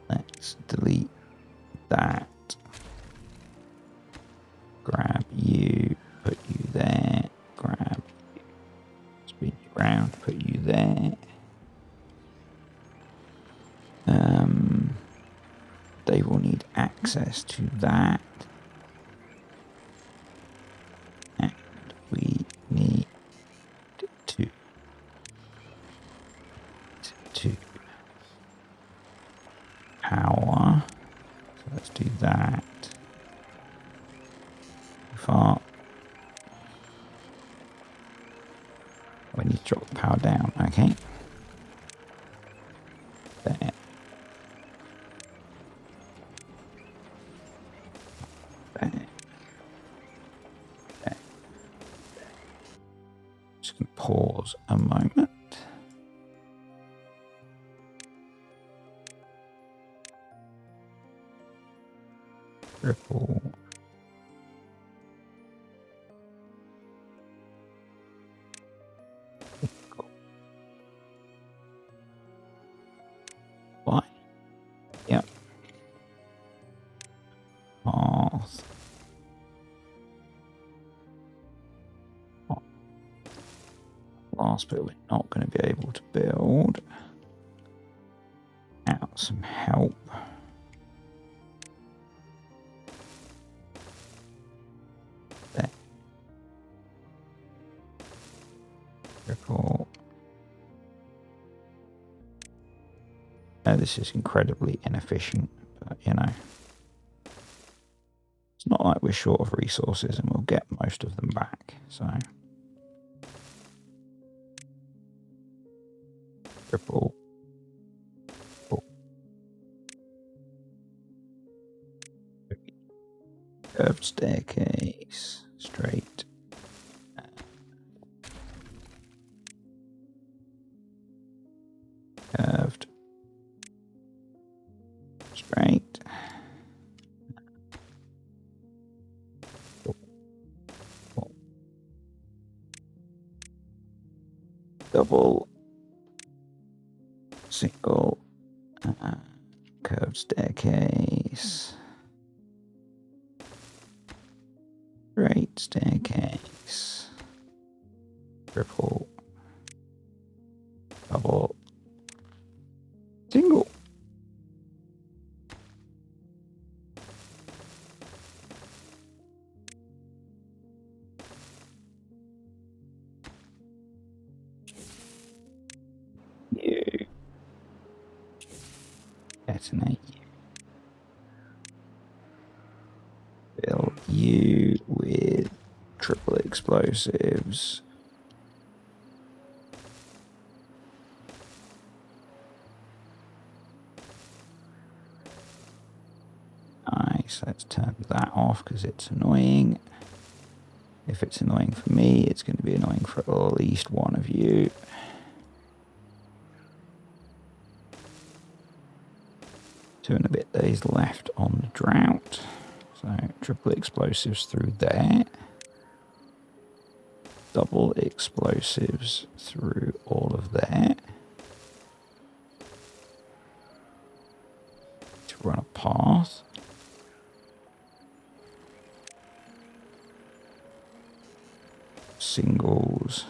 Let's delete that. Grab you, put you there. Grab you, spin you round, put you there. They will need access to that. And we need to power. So let's do that. Far. We need to drop the power down. Okay. There. There. There. Just gonna pause a moment. Triple. Why? Yep. Path. Last bit we're not going to be able to build. Out some help. There. Triple. Now this is incredibly inefficient, but you know, it's not like we're short of resources and we'll get most of them back. So triple. Curved staircase, straight. Curved. Straight. Double. Single. Curved staircase. Straight staircase. Triple. Double. Single. You. Detonate you. you with triple explosives. Nice, let's turn that off because it's annoying. If it's annoying for me, it's going to be annoying for at least one of you. 2 and a bit days left on the drought. So triple explosives through there. Double explosives through all of there. To run a path. Singles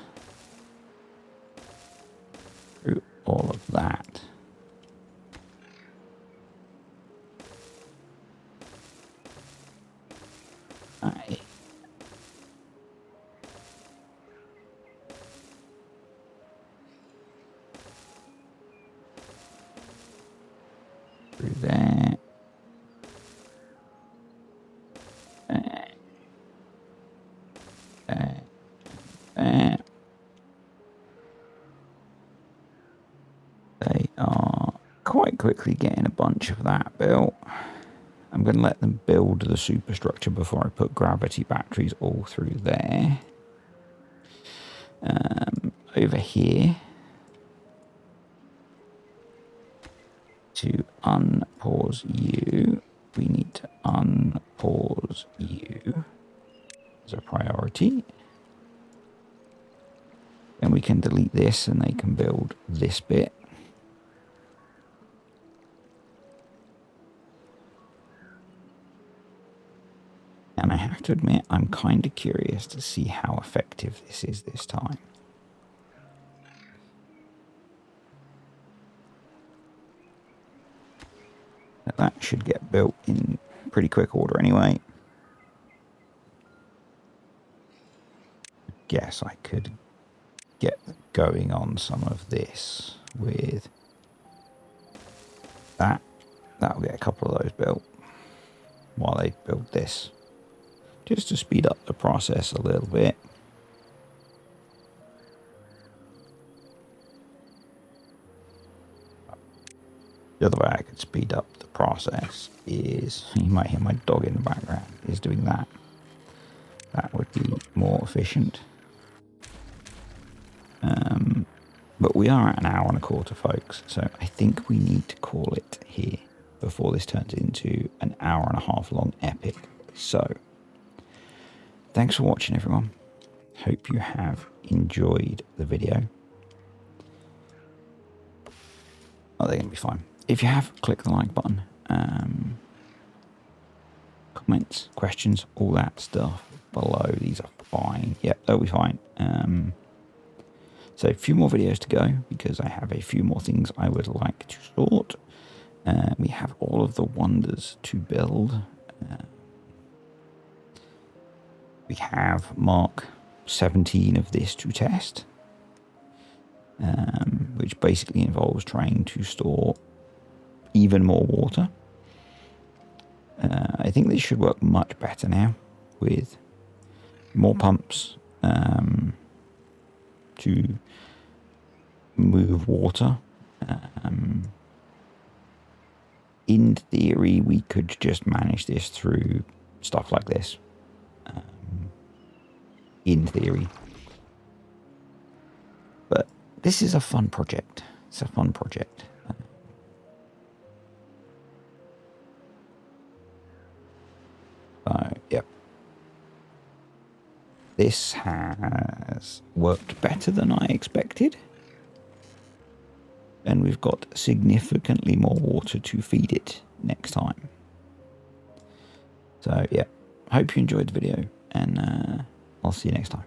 through all of that. Through there. They are quite quickly getting a bunch of that built. I'm going to let them build the superstructure before I put gravity batteries all through there. Over here, to unpause you, we need to unpause you as a priority. Then we can delete this and they can build this bit. And I have to admit, I'm kind of curious to see how effective this is this time. That should get built in pretty quick order anyway. Guess I could get going on some of this with that. That'll get a couple of those built while they build this, just to speed up the process a little bit. The other way I could speed up the process is, you might hear my dog in the background, is doing that. That would be more efficient. But we are at an hour and a quarter, folks, so I think we need to call it here before this turns into an hour and a half long epic. So, thanks for watching, everyone. Hope you have enjoyed the video. Oh, they're going to be fine. If you have, click the like button. Comments, questions, all that stuff below. These are fine. Yep, they'll be fine. So a few more videos to go because I have a few more things I would like to sort. We have all of the wonders to build. We have Mark 17 of this to test, which basically involves trying to store even more water. I think this should work much better now with more pumps to move water. In theory, we could just manage this through stuff like this. In theory. But this is a fun project. It's a fun project. Yep. This has worked better than I expected. And we've got significantly more water to feed it next time. So, yeah. Hope you enjoyed the video. And I'll see you next time.